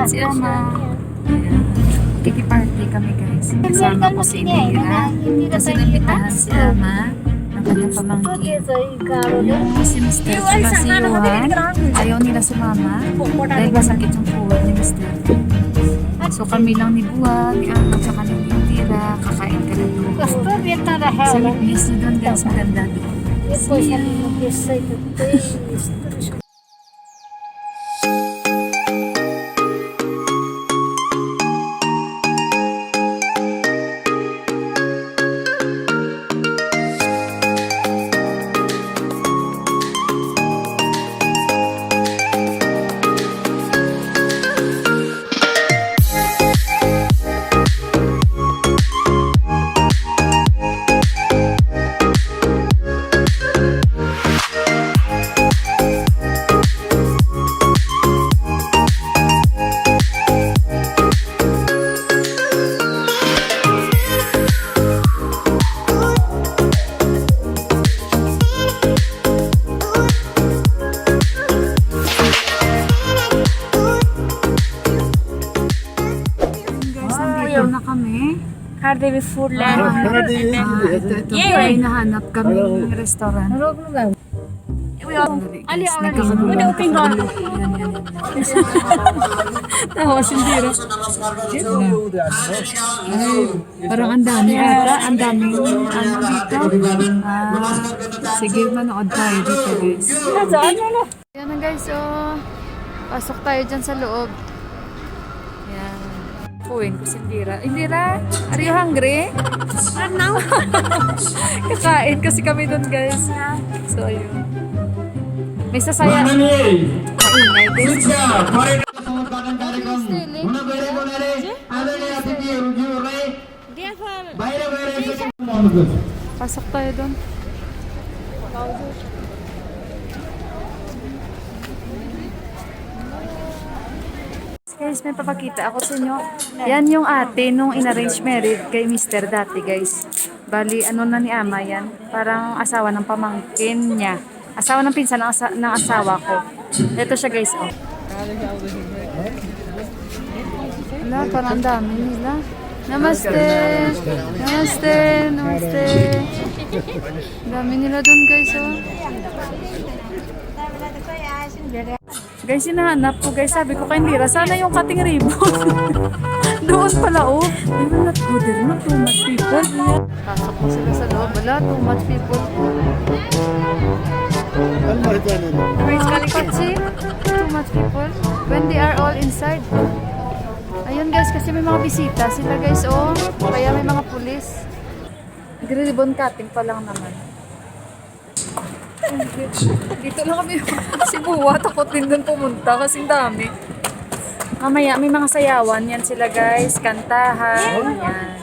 si Ama. Kiki-party kami guys. Kasama ko si Indira. Kasi nabitahan si Ama ng kanyang pamangkin. Yung si Mr. Saka si Johan, ayaw nila sumama dahil masakit yung puwag ni Mr. So kami lang ni Buwa, ni Ama, tsaka ni Indira. Kakain ka na doon. So miss nyo doon guys, maganda doon. See you! na kami. Hardevi Foodland. Ito. Ay, nahanap kami ng restaurant. Tawa sindira. Parang ang dami ata. Ang daming ano dito. Sige, manood tayo dito guys. Yan na guys. So, pasok tayo dyan sa loob. Yan. Puwin ko si Indira. Indira, are you hungry? No. Kakain kasi kami doon guys. So, ayun. May sasaya. Kaingay guys. Pasok tayo doon. Guys, may papakita ako sa inyo. Yan yung ate nung in-arrange marriage kay Mr. dati guys. Bali, ano na ni Ama yan? Parang asawa ng pamangkin niya. Asawa ng pinsan ng asawa ko. Ito siya guys, oh. Wala, parang ang dami nila. Namaste! Namaste! Namaste! Dami nila dun guys, oh. Guys, hinahanap ko guys. Sabi ko kay Indira, sana yung cutting ribbon. Doon pala, oh. They will not go there. Not too much people. Pasok ko sila sa loob. Wala, too much people. Kasi, too much people. When they are all inside. Ayun guys, kasi may mga bisita sila guys, oh. Kaya may mga pulis. Ribbon cutting pa lang naman. Dito lang kami si Buwa, takot din doon pumunta kasi dami. Mamaya may mga sayawan yan sila guys, kantahan yan.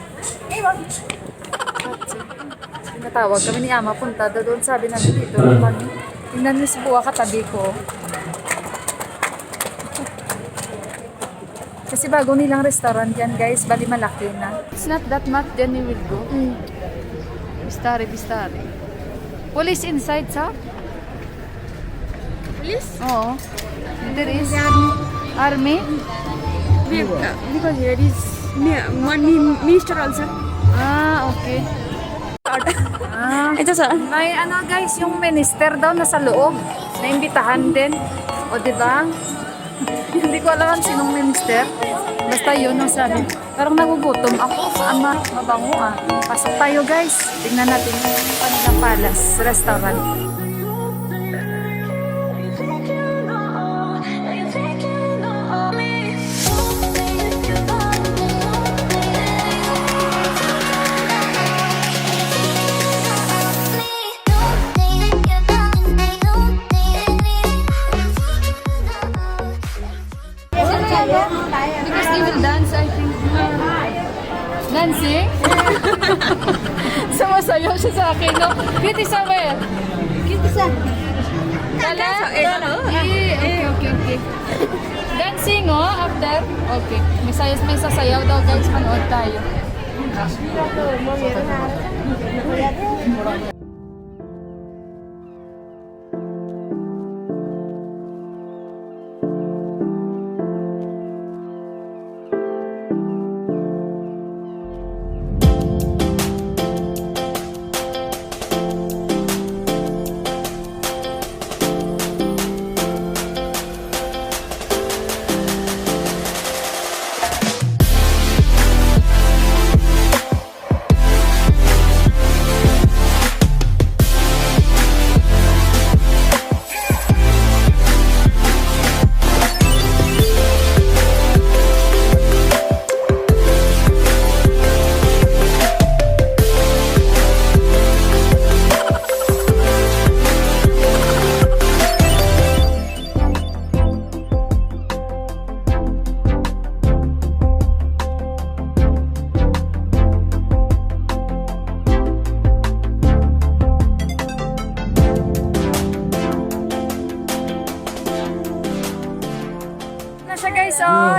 Tinatawag kami ni Ama, punta doon, sabi namin dito kami. Tingnan niyo si Buwa katabi ko. Kasi bago nilang restaurant yan guys, bali malaki na. It's not that much, then we will go. Bistari. Police inside, sa? Police? Oo. There is army. Because here is one minister also. Okay. Ito sa May ano guys, yung minister daw nasa loob. Naimbitahan din. O diba? Hindi ko alam sinong minister. Basta yun ang sabi. Parang nagugutom ako. Ama, mabango ah. Pasok tayo guys. Tingnan natin yung Panilang Palace Restaurant. Because they will dance, I think. Dancing? Sumasayaw siya sa akin, no? Kitty somewhere. Kitty sa. Kala? Okay. Dancing, oh, after? Okay. May sasayaw daw, guys. Manood tayo.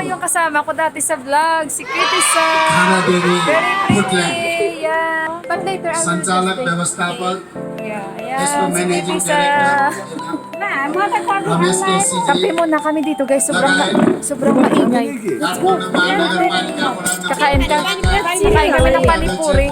yung kasama ko dati sa vlog, si Kitty Sa. खाना देवी Very फुटलैंड pretty. Yeah. But later I will संचालक just take- व्यवस्थापक Yeah, इसको si managing Kitty Sa. Director Ramesh KC Kape ji muna kami dito guys, sobrang maingay. Let's go. Kathmandu महानगरपालिका वडा Kakain ka. Kakain kami ng panipuri.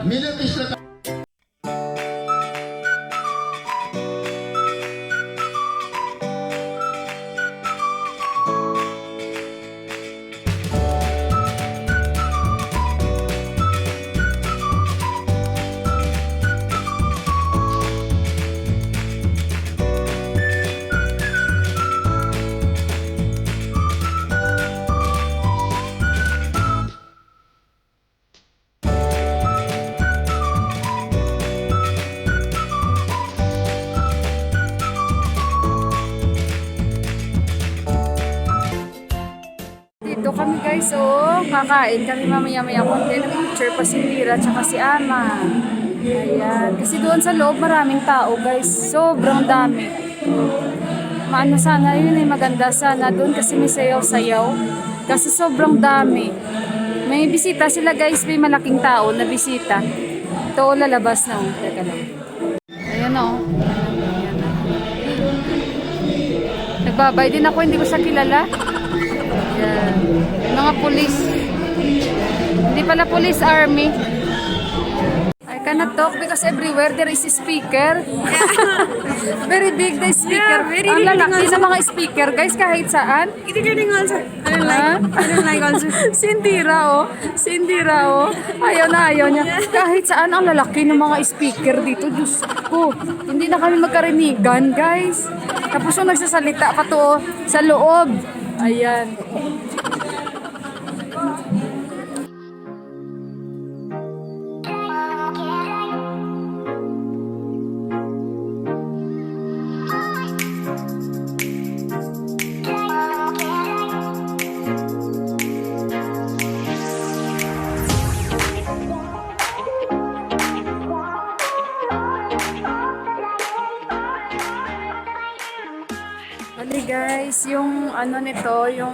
मिल्यो Krishna Dito kami guys, oh, kakain kami mamaya-maya konti. Nag-picture pa si Lira tsaka si Ama. Ayan, kasi doon sa loob maraming tao guys, sobrang dami. Maano sana, yun ay maganda sana doon kasi may sayaw-sayaw. Kasi sobrang dami. May bisita sila guys, may malaking tao na bisita. Ito, lalabas na, oh. Teka lang. Ayan, oh. Ayan, oh. Nagbabay din ako, hindi ko siya kilala. Yan. Mga pulis. Hindi pala police, army. I cannot talk because everywhere there is a speaker. Very big the speaker. Yeah, very Ang big lalaki also. ng mga speaker, guys, kahit saan. Irritating also. I don't Ha? like. I don't like also. Sindira, oh. Sindira, oh. Ayaw na, ayaw niya. Kahit saan ang lalaki ng mga speaker dito. Diyos ko. Hindi na kami magkarinigan, guys. Tapos yung nagsasalita pa to, oh, sa loob. Ayan. Bali guys, yung ano nito, yung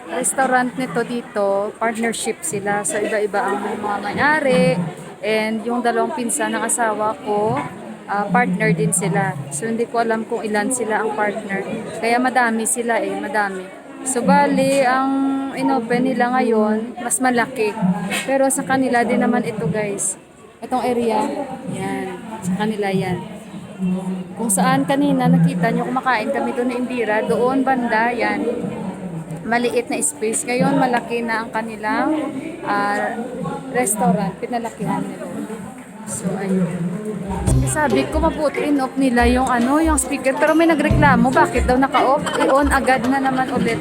restaurant nito dito, partnership sila. So iba-iba ang mga may-ari. And yung dalawang pinsan ng asawa ko, partner din sila. So hindi ko alam kung ilan sila ang partner. Kaya madami sila madami. So bali, ang inopen nila ngayon, mas malaki. Pero sa kanila din naman ito guys. Itong area, yan. Sa kanila yan. Kung saan kanina nakita nyo kumakain kami doon ni Indira, doon banda, yan. Maliit na space. Ngayon malaki na ang kanilang restaurant, pinalakihan nila. So, ayun. Sabi ko, mabuti in-off nila yung yung speaker. Pero may nagreklamo, bakit daw naka-off? I-on agad na naman ulit.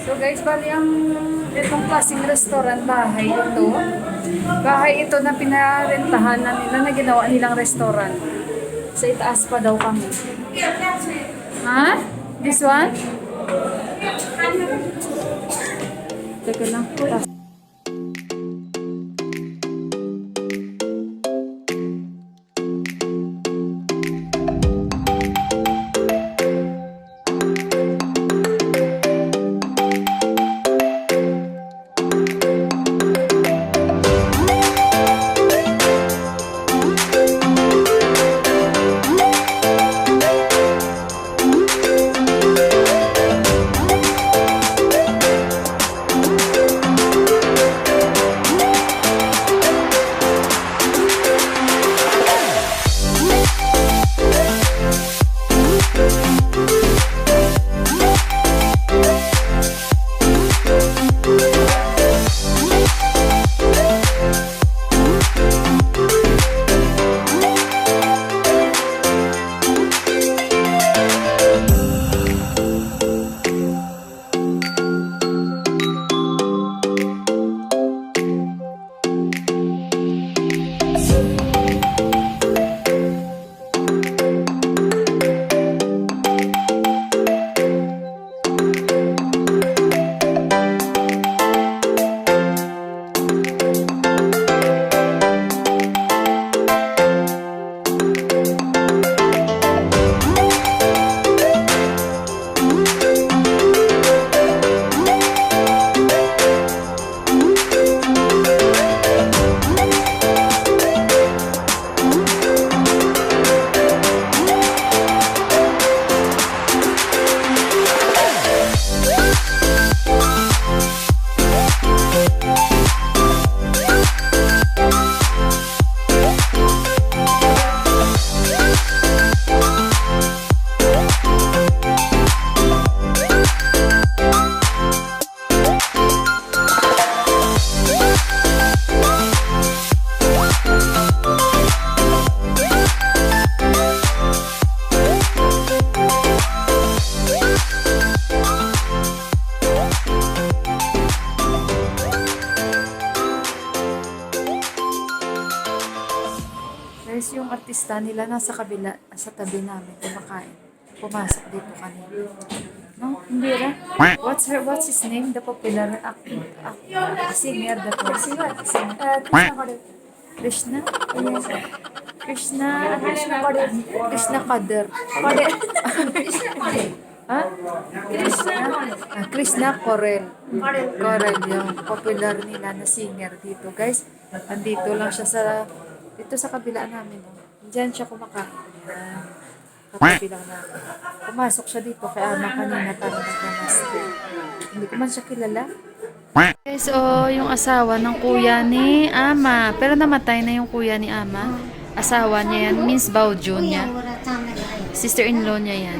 So guys, bali ang itong klaseng restaurant, bahay ito na pinarentahan na nila, na ginawa nilang restaurant. Sa itaas pa daw kami. Ha? This one? Teka lang. Guys, yung artista nila nasa kabila, sa tabi namin, kumakain. Pumasok dito kanina. No? Hindi ra? What's his name? The popular singer that was. Krishna? Krishna Kader. Ha? Krishna Corel. Corel, yung popular nila na singer dito. Guys, andito lang siya dito sa kabila namin. Diyan siya kumakain. Katabi lang namin. Pumasok siya dito kay Ama kanina para mag-namaste. Hindi ko man siya kilala. Guys, yung asawa ng kuya ni Ama. Pero namatay na yung kuya ni Ama. Asawa niya yan, Miss Baojo niya. Sister-in-law niya yan.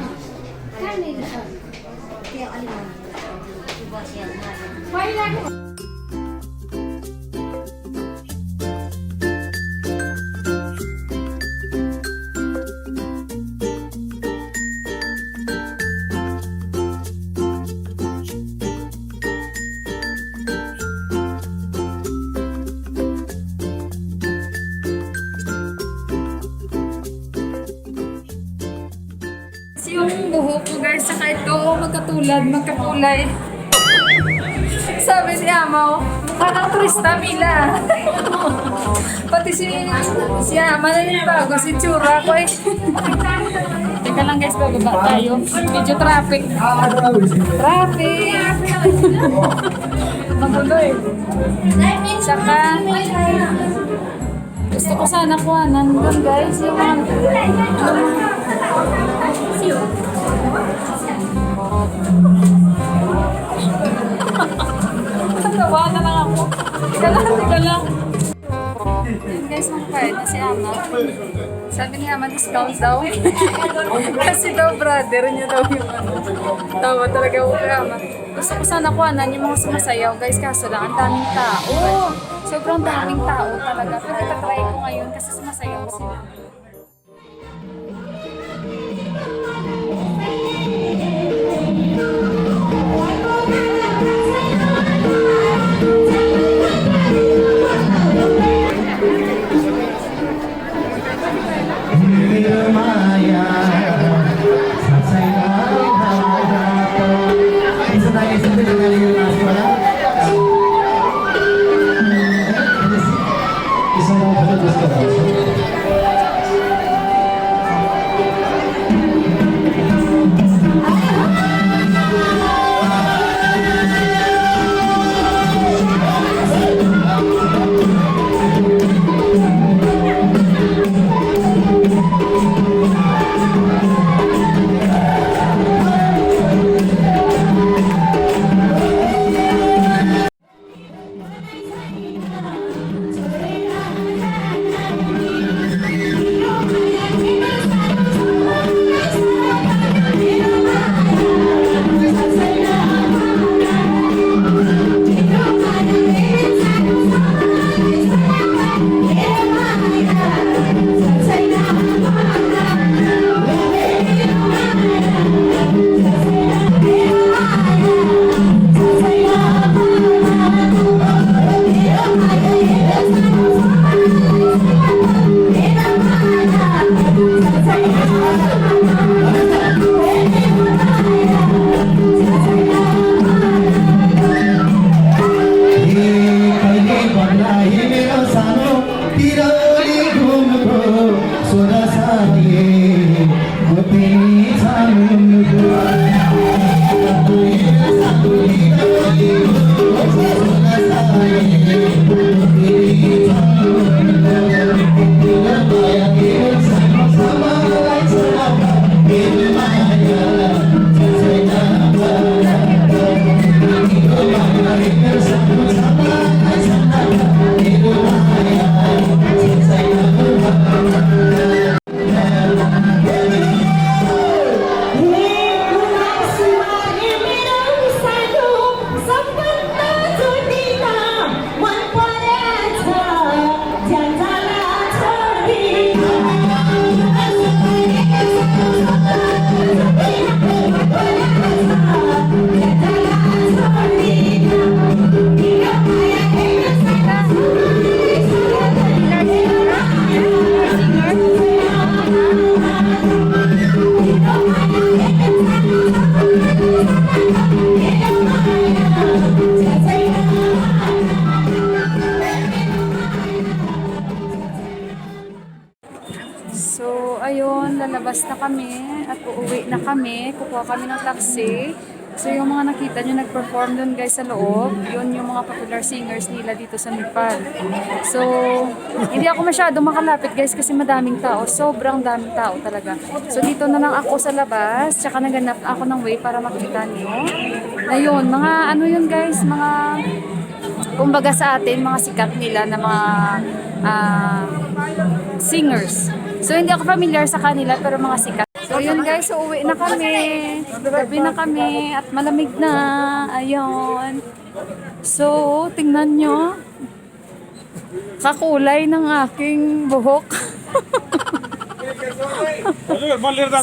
Yung buhok ko guys, saka ito, magkakulay. Sabi si Ama, mukha ng turista Mila. Pati si Ama na yung bago, si Tsura ko eh. Teka lang guys, bababa tayo. Medyo traffic. Magulo eh. Saka, Gusto ko sana kuhanan doon guys, yung tawa na lang ako. Teka lang. Yun guys, nakapayad na si Ama. Sabi ni Ama, discount daw. Kasi daw brother niya daw yung ano. Tawa talaga ako kay Ama. Gusto ko sana kuhanan yung mga sumasayaw guys, kaso lang ang daming tao. Sobrang daming tao talaga. Pero itatry ko ngayon kasi sumasayaw sila. So, ayun, lalabas na kami at uuwi na kami. Kukuha kami ng taxi. So, yung mga nakita nyo nag-perform dun guys sa loob, yun yung mga popular singers nila dito sa Nepal. So, hindi ako masyado makalapit guys kasi madaming tao. Sobrang daming tao talaga. So, dito na lang ako sa labas. Tsaka naganap ako ng way para makita nyo. Ayun, mga ano yun guys, mga kumbaga sa atin, mga sikat nila na mga singers. So, hindi ako familiar sa kanila pero mga sikat. So, yun guys, so uwi na kami. Gabi na kami at malamig na. Ayun. So, tingnan nyo. Kakulay ng aking buhok.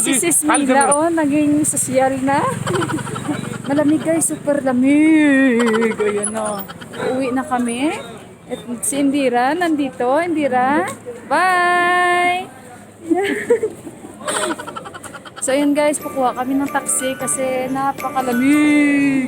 Si Sis Mila, oh, naging sosyal na. Malamig guys, super lamig. Ayun o. Uwi na kami. At si Indira, nandito. Indira, bye! So yun guys, kukuha kami ng taxi kasi napakalamig.